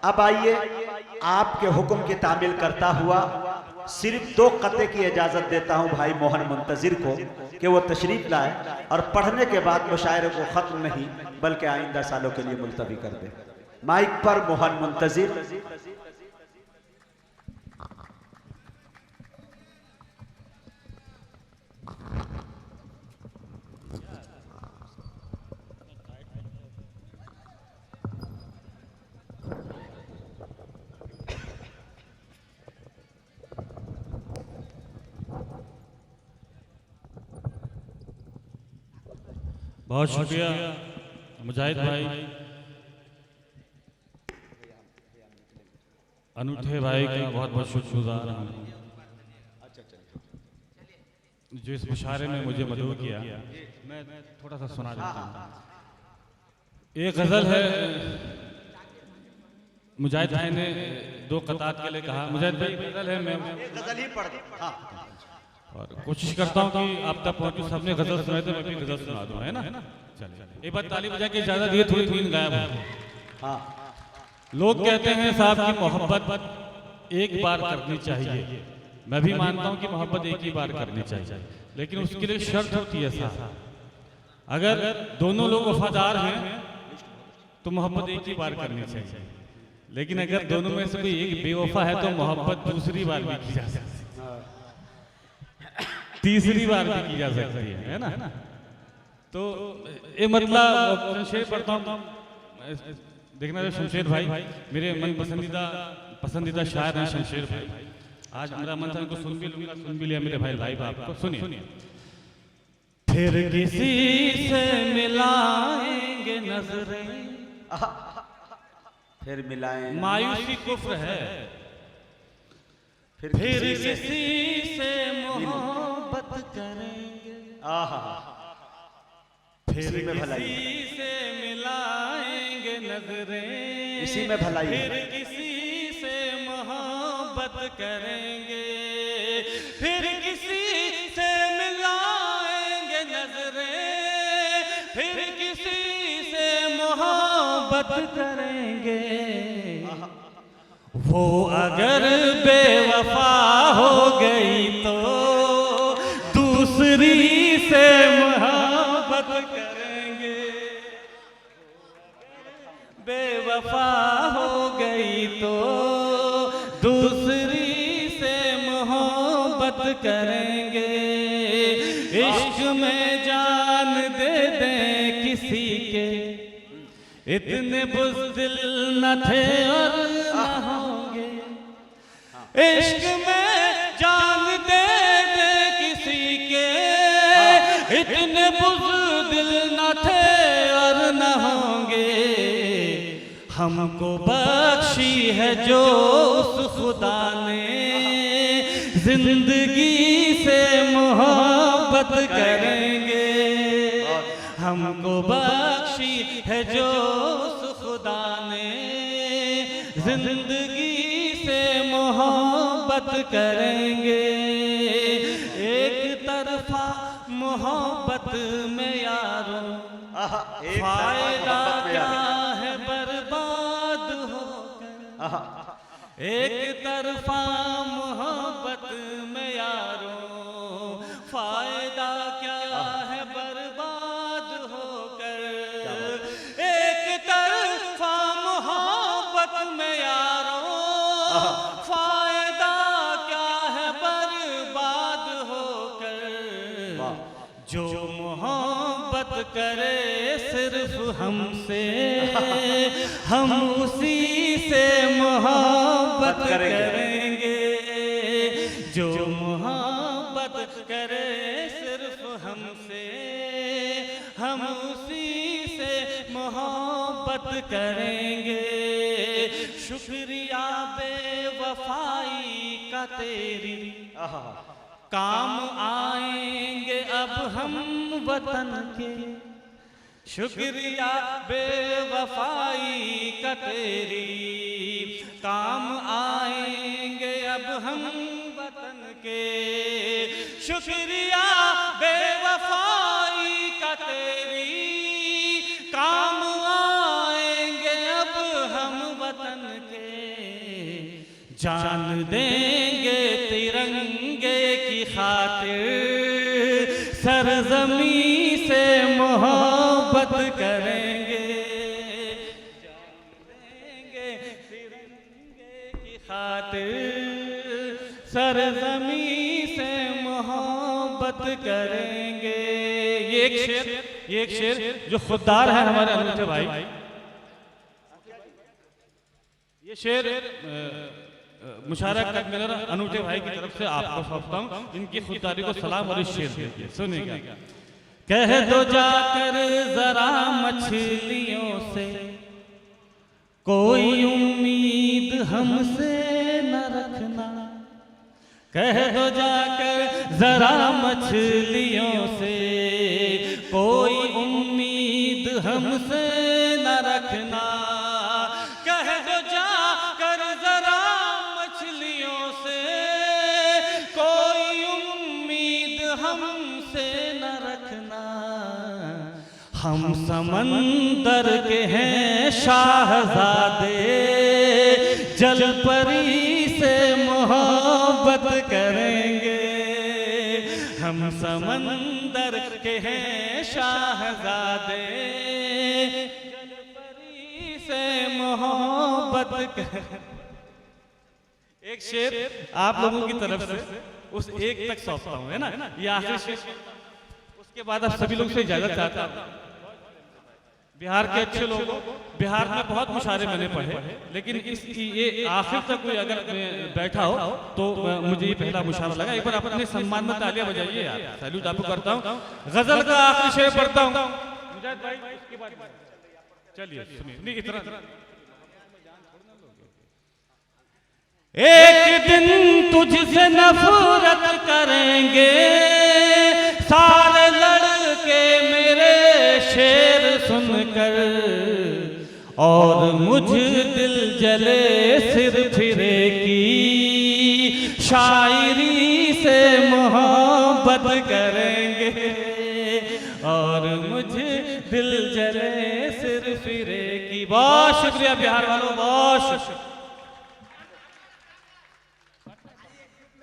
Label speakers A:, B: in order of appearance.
A: अब आइए आपके हुक्म की तामील करता हुआ सिर्फ 2 कते की इजाजत देता हूं भाई मोहन मुंतजिर को कि वो तशरीफ लाए और पढ़ने के बाद मुशायरे को खत्म नहीं बल्कि आइंदा सालों के लिए मुलतवी कर दे। माइक पर मोहन मुंतजिर।
B: बहुत शुक्रिया मुजाहिद भाई, अनूठे भाई का बहुत बहुत शुक्रगुजार हूँ जो इस मुशायरे में मुझे मदद किया। मैं थोड़ा सा सुना देता हूँ। एक गजल है, मुजाहिद भाई ने 2 कतात के लिए कहा। मुजाहिद भाई गजल है, मैं
A: गजल ही पढ़ हाँ।
B: और कोशिश करता हूँ कि आप तक पहुँचूँ। सबने गजल सुनाए तो मैं भी गजल सुना दूँ, है ना? चलिए एक बार ताली बजा के इजाजत दिए, थोड़ी नींद गायब हो।
A: हाँ।
B: लोग कहते हैं साहब की मोहब्बत एक बार करनी चाहिए। मैं भी मानता हूँ कि मोहब्बत एक ही बार करनी चाहिए, लेकिन उसके लिए शर्त होती है साहब। अगर दोनों लोग वफादार हैं तो मोहब्बत एक ही बार करनी चाहिए, लेकिन अगर दोनों में से कोई एक बेवफा है तो मोहब्बत दूसरी बार भी की जा सकती है, तीसरी बार भी की जा सकती है ना? तो ये मतलब शमशेर पढ़ता हूँ, देखना जो शमशेर भाई मेरे मन पसंदीदा शायर हैं शमशेर भाई। आज मेरा मन था इनको सुन भी लूंगा, सुन भी लिया मेरे भाई लाइव आपको। सुनिए। फिर किसी से मिलाएंगे नजरें,
A: फिर मिलाएं
B: मायूसी कुफ्र है, फिर किसी से मोहब्बत करेंगे, फिर किसी से मिलाएंगे नजरें,
A: इसी में भलाई है।
B: फिर किसी से मोहब्बत करेंगे, फिर किसी से मिलाएंगे नजरें, फिर किसी से मोहब्बत करेंगे। वो अगर बेवफा हो गई तो दूसरी से मोहब्बत करेंगे, बेवफा हो गई तो दूसरी से मोहब्बत करेंगे। इश्क में जान दे दें किसी के, इतने बुज़दिल न थे और न होंगे। इश्क में जान दे दें किसी के, इतने बुज़दिल न थे और न होंगे। हमको बख्शी है जो उस खुदा ने, जिंदगी से मोहब्बत करेंगे। हमको बख्शी है जो उस खुदा ने, जिंदगी से मोहब्बत करेंगे। एक तरफा मोहब्बत में यारों फायदा क्या है बर्बाद होकर। एक तरफा मोहब्बत में यारों फायदा क्या है बर्बाद होकर। एक तरफा मोहब्बत में यारों फायदा क्या है बर्बाद होकर। जो मोहब्बत करे सिर्फ हमसे, हम उसी से मोहब्बत करेंगे। जो मोहब्बत करे सिर्फ हमसे, हम उसी से मोहब्बत करेंगे। शुक्रिया बेवफाई का तेरी, काम आएंगे अब हम वतन के। शुक्रिया बेवफाई का तेरी, काम आएंगे अब हम वतन के। शुक्रिया बेवफाई का तेरी, काम आएंगे अब हम वतन के। जान देंगे तिरंगे की खातिर, सरजमी से मोहब्बत करेंगे। जान देंगे तिरंगे की खातिर, सरजमी से मोहब्बत करेंगे। ये एक शेर जो खुददार है हमारे अनूठे भाई, ये शेर मुशारक मिलर अनूठे भाई की तरफ से आपको सौंपता हूँ। इनकी खुददारी को सलाम और इस शेर देखिए, सुनिएगा। कह दो जाकर जरा मछलियों से, कोई उम्मीद हमसे न रखना। कह दो जाकर जरा मछलियों से, कोई उम्मीद हमसे न रखना। कह दो जाकर जरा मछलियों से, कोई उम्मीद हमसे न रखना। हम समंदर के हैं शाहजादे, जल परी से मोहब्बत करेंगे। हम समंदर के हैं शाहजादे, जल परी से मोहब्बत करेंगे। एक शेर आप लोगों की तरफ से उस एक तक सौंपता हूँ, है ना, ये आखिरी शेर। उसके बाद आप सभी लोग से इजाजत चाहता हूँ। बिहार के अच्छे लोगों, बिहार में बहुत मुशायरे मैंने पढ़े, लेकिन इसकी ये आखिर तक कोई अगर बैठा हो तो मुझे ये पहला मुशायरा लगा। एक बार अपने सम्मान में तालियां बजाइए यार, सैल्यूट आपको करता हूँ। गजल का आखिरी शेर पढ़ता हूँ। चलिए सुनिए, इतना एक दिन तुझसे नफरत करेंगे सारे लड़के मेरे शेर सुनकर, और मुझ दिल जले सिर फिरे की शायरी से मोहब्बत करेंगे, और मुझे दिल जले सिर फिरे की। बहुत शुक्रिया बिहार वालों, बहुत शुक्रिया।